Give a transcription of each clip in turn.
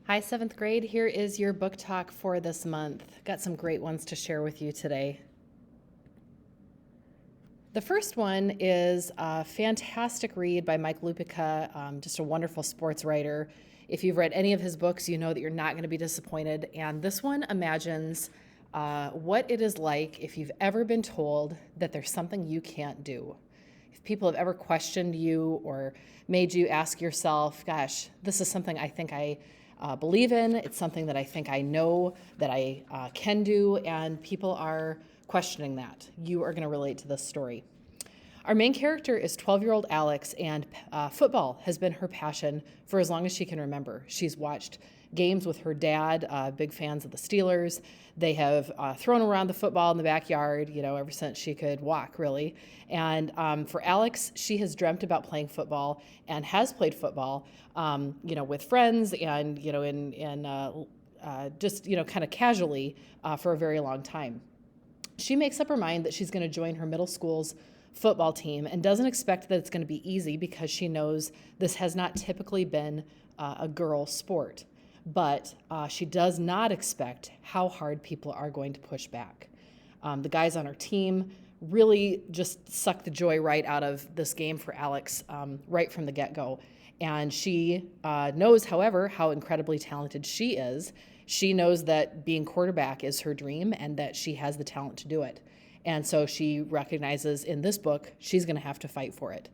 Hi, 7th grade. Here is your book talk for this month. Got some great ones to share with you today. The first one is a fantastic read by Mike Lupica, just a wonderful sports writer. If you've read any of his books, you know that you're not going to be disappointed. And this one imagines what it is like if you've ever been told that there's something you can't do. If people have ever questioned you or made you ask yourself, gosh, this is something I think I believe in, it's something that I think I know that I can do, and people are questioning that. You are going to relate to this story. Our main character is 12-year-old Alex, and football has been her passion for as long as she can remember. She's watched games with her dad, big fans of the Steelers. They have thrown around the football in the backyard, ever since she could walk, really. And for Alex, she has dreamt about playing football and has played football, with friends and, just, kind of casually for a very long time. She makes up her mind that she's going to join her middle school's football team and doesn't expect that it's going to be easy because she knows this has not typically been a girl sport. But she does not expect how hard people are going to push back. The guys on her team really just suck the joy right out of this game for Alex right from the get-go. And she knows, however, how incredibly talented she is. She knows that being quarterback is her dream and that she has the talent to do it. And so she recognizes in this book she's going to have to fight for it.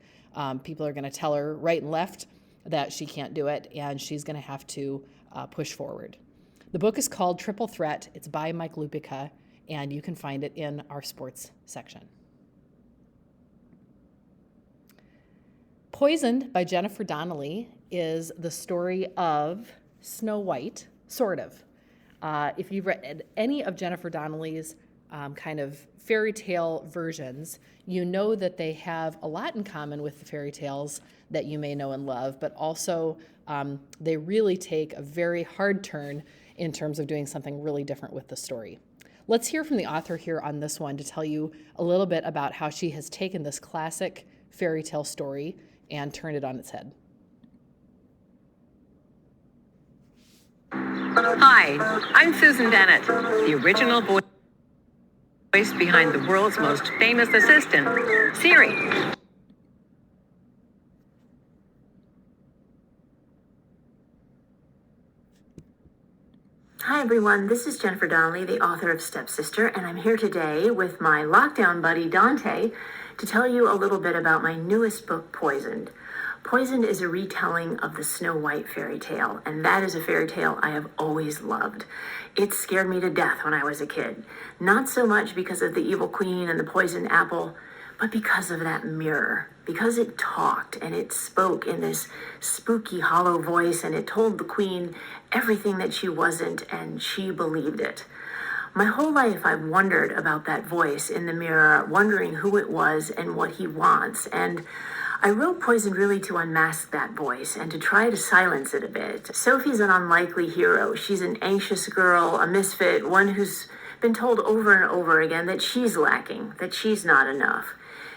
People are going to tell her right and left that she can't do it, and she's going to have to push forward. The book is called Triple Threat. It's by Mike Lupica, and you can find it in our sports section. Poisoned by Jennifer Donnelly is the story of Snow White, sort of. If you've read any of Jennifer Donnelly's kind of fairy tale versions, you know that they have a lot in common with the fairy tales that you may know and love, but also they really take a very hard turn in terms of doing something really different with the story. Let's hear from the author here on this one to tell you a little bit about how she has taken this classic fairy tale story and turned it on its head. Hi, I'm Susan Bennett, the original voice behind the world's most famous assistant, Siri. Hi everyone, this is Jennifer Donnelly, the author of Stepsister, and I'm here today with my lockdown buddy Dante to tell you a little bit about my newest book, Poisoned. Poisoned is a retelling of the Snow White fairy tale, and that is a fairy tale I have always loved. It scared me to death when I was a kid. Not so much because of the evil queen and the poisoned apple, but because of that mirror. Because it talked and it spoke in this spooky, hollow voice, and it told the queen everything that she wasn't, and she believed it. My whole life I've wondered about that voice in the mirror, wondering who it was and what he wants, and I wrote Poisoned really to unmask that voice and to try to silence it a bit. Sophie's an unlikely hero. She's an anxious girl, a misfit, one who's been told over and over again that she's lacking, that she's not enough.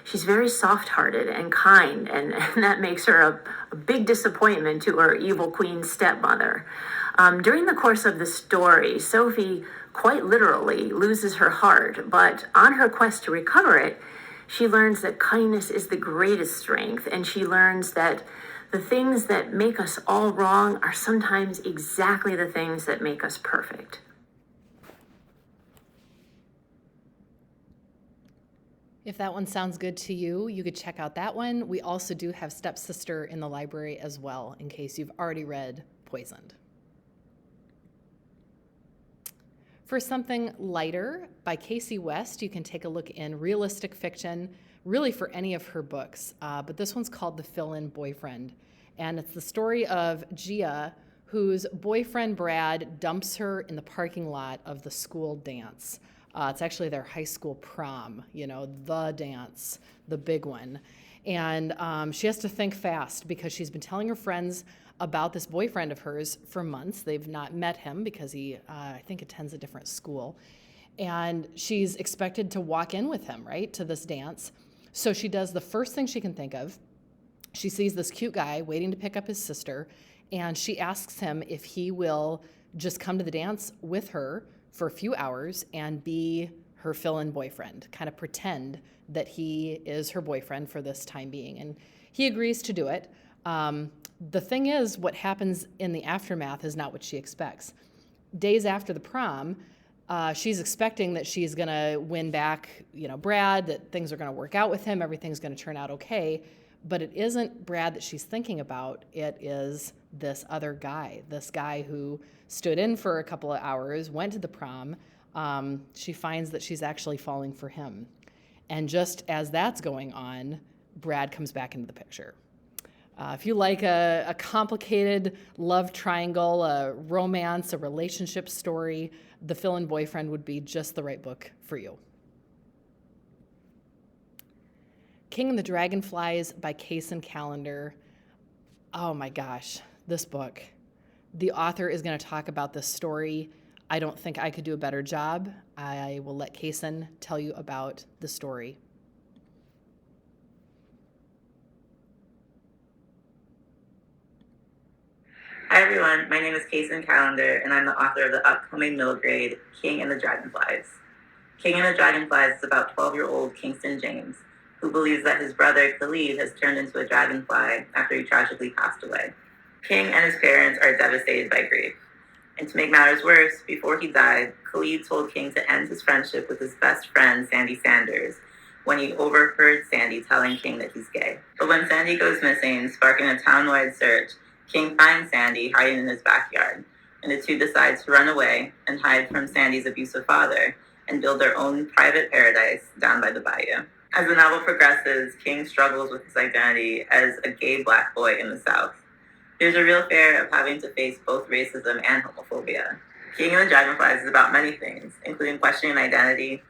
She's very soft-hearted and kind, and that makes her a big disappointment to her evil queen stepmother. During the course of the story, Sophie quite literally loses her heart, but on her quest to recover it, she learns that kindness is the greatest strength, and she learns that the things that make us all wrong are sometimes exactly the things that make us perfect. If that one sounds good to you, you could check out that one. We also do have Stepsister in the library as well, in case you've already read Poisoned. For something lighter, by Casey West, you can take a look in realistic fiction, really for any of her books. But this one's called The Fill-In Boyfriend. And it's the story of Gia, whose boyfriend Brad dumps her in the parking lot of the school dance. It's actually their high school prom, the dance, the big one. And she has to think fast because she's been telling her friends about this boyfriend of hers for months. They've not met him because he, I think, attends a different school. And she's expected to walk in with him, right, to this dance. So she does the first thing she can think of. She sees this cute guy waiting to pick up his sister, And she asks him if he will just come to the dance with her for a few hours and be her fill-in boyfriend, kind of pretend that he is her boyfriend for this time being. And he agrees to do it. The thing is, what happens in the aftermath is not what she expects. Days after the prom, she's expecting that she's going to win back, Brad, that things are going to work out with him, everything's going to turn out okay. But it isn't Brad that she's thinking about. It is this other guy, this guy who stood in for a couple of hours, went to the prom. She finds that she's actually falling for him. And just as that's going on, Brad comes back into the picture. If you like a complicated love triangle, a romance, a relationship story, The Fill-In Boyfriend would be just the right book for you. King and the Dragonflies by Kaysen Callender. Oh my gosh, this book. The author is going to talk about this story. I don't think I could do a better job. I will let Kaysen tell you about the story. Hi everyone, my name is Kaysen Callender, and I'm the author of the upcoming middle grade King and the Dragonflies. King and the Dragonflies is about 12-year-old Kingston James, who believes that his brother Khalid has turned into a dragonfly after he tragically passed away. King and his parents are devastated by grief. And to make matters worse, before he died, Khalid told King to end his friendship with his best friend, Sandy Sanders, when he overheard Sandy telling King that he's gay. But when Sandy goes missing, sparking a town-wide search, King finds Sandy hiding in his backyard, and the two decide to run away and hide from Sandy's abusive father and build their own private paradise down by the bayou. As the novel progresses, King struggles with his identity as a gay black boy in the South. There's a real fear of having to face both racism and homophobia. King and the Dragonflies is about many things, including questioning identity,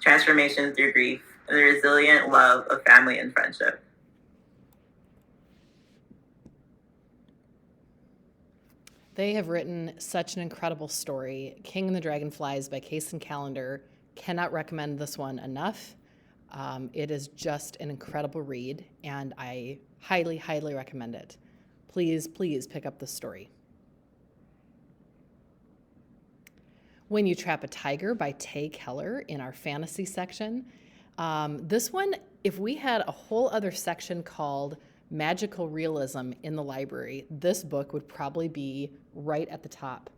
transformation through grief, and the resilient love of family and friendship. They have written such an incredible story. King and the Dragonflies by Kaysen Callender. Cannot recommend this one enough. It is just an incredible read, and I highly, highly recommend it. Please, please pick up this story. When You Trap a Tiger by Tay Keller in our fantasy section. This one, if we had a whole other section called Magical Realism in the library, this book would probably be right at the top.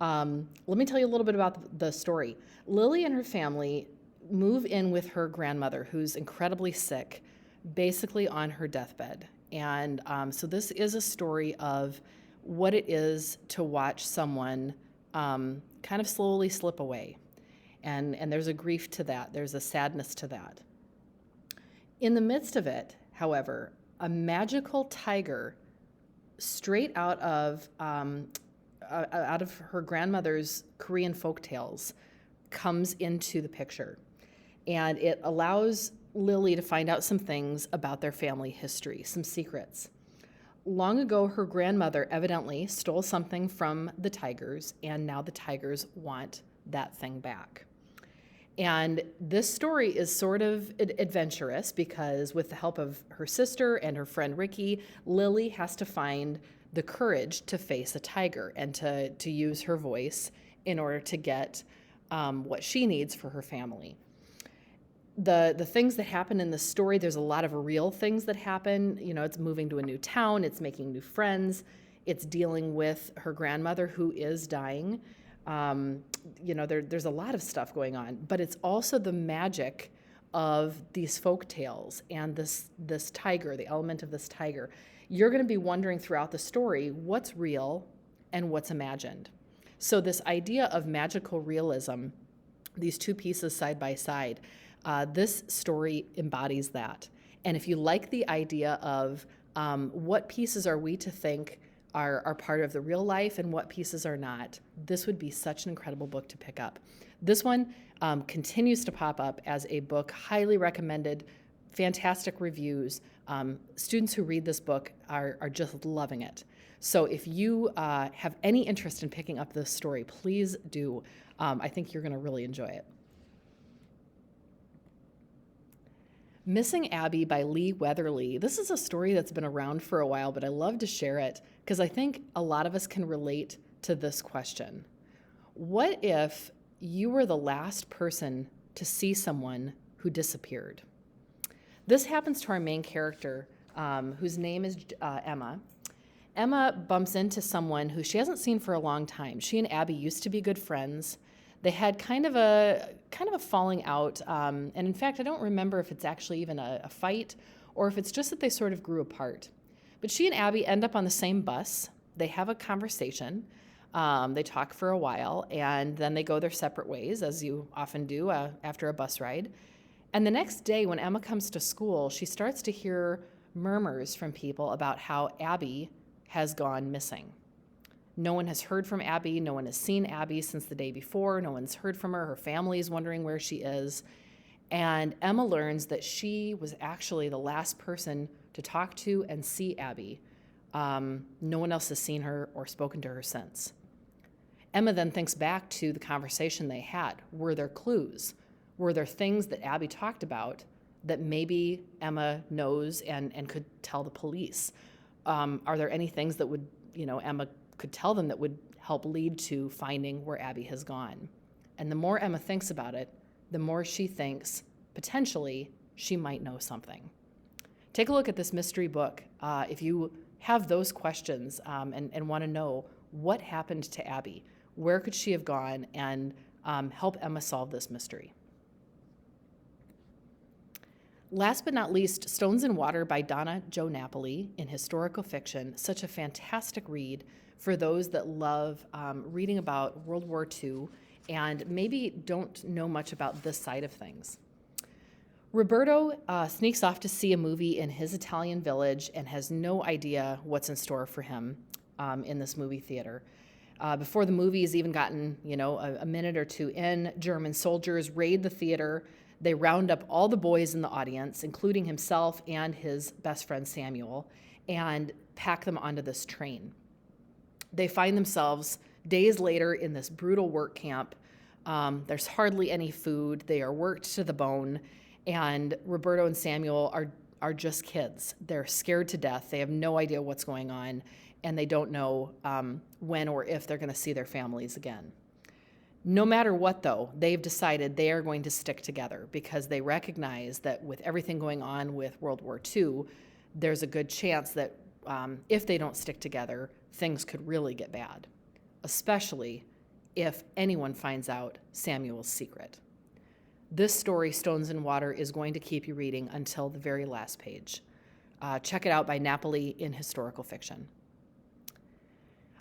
Let me tell you a little bit about the story. Lily and her family move in with her grandmother, who's incredibly sick, basically on her deathbed. And so this is a story of what it is to watch someone kind of slowly slip away. And there's a grief to that. There's a sadness to that. In the midst of it, however, a magical tiger straight out of her grandmother's Korean folktales comes into the picture. And it allows Lily to find out some things about their family history, some secrets. Long ago, her grandmother evidently stole something from the tigers, and now the tigers want that thing back. And this story is sort of adventurous because with the help of her sister and her friend Ricky, Lily has to find the courage to face a tiger and to use her voice in order to get what she needs for her family. The things that happen in the story, there's a lot of real things that happen. It's moving to a new town, it's making new friends, it's dealing with her grandmother who is dying. There's a lot of stuff going on, but it's also the magic of these folk tales and this tiger, the element of this tiger. You're going to be wondering throughout the story what's real and what's imagined. So this idea of magical realism, these two pieces side by side, this story embodies that. And if you like the idea of what pieces are we to think are part of the real life and what pieces are not, this would be such an incredible book to pick up. This one continues to pop up as a book, highly recommended, fantastic reviews. Students who read this book are just loving it. So if you have any interest in picking up this story, please do. I think you're going to really enjoy it. Missing Abby by Lee Weatherly. This is a story that's been around for a while, but I love to share it because I think a lot of us can relate to this question. What if you were the last person to see someone who disappeared? This happens to our main character, whose name is Emma. Emma bumps into someone who she hasn't seen for a long time. She and Abby used to be good friends. They had kind of a falling out, and in fact, I don't remember if it's actually even a fight or if it's just that they sort of grew apart. But she and Abby end up on the same bus. They have a conversation. They talk for a while, and then they go their separate ways, as you often do after a bus ride. And the next day, when Emma comes to school, she starts to hear murmurs from people about how Abby has gone missing. No one has heard from Abby. No one has seen Abby since the day before. No one's heard from her. Her family is wondering where she is. And Emma learns that she was actually the last person to talk to and see Abby. No one else has seen her or spoken to her since. Emma then thinks back to the conversation they had. Were there clues? Were there things that Abby talked about that maybe Emma knows and could tell the police? Are there any things that would, Emma could tell them that would help lead to finding where Abby has gone? And the more Emma thinks about it, the more she thinks potentially she might know something. Take a look at this mystery book if you have those questions and want to know what happened to Abby, where could she have gone, and help Emma solve this mystery. Last but not least, Stones in Water by Donna Jo Napoli in historical fiction. Such a fantastic read for those that love reading about World War II and maybe don't know much about this side of things. Roberto sneaks off to see a movie in his Italian village and has no idea what's in store for him in this movie theater. Before the movie has even gotten, a minute or two in, German soldiers raid the theater. They round up all the boys in the audience, including himself and his best friend Samuel, and pack them onto this train. They find themselves days later in this brutal work camp. There's hardly any food. They are worked to the bone, and Roberto and Samuel are just kids. They're scared to death. They have no idea what's going on, and they don't know when or if they're going to see their families again. No matter what, though, they've decided they are going to stick together because they recognize that with everything going on with World War II, there's a good chance that if they don't stick together, things could really get bad, especially if anyone finds out Samuel's secret. This story, Stones in Water, is going to keep you reading until the very last page. Check it out by Napoli in historical fiction.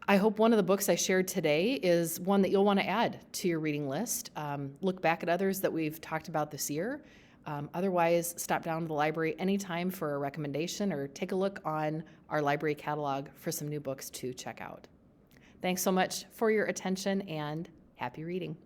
I hope one of the books I shared today is one that you'll want to add to your reading list. Look back at others that we've talked about this year. Otherwise, stop down to the library anytime for a recommendation or take a look on our library catalog for some new books to check out. Thanks so much for your attention and happy reading.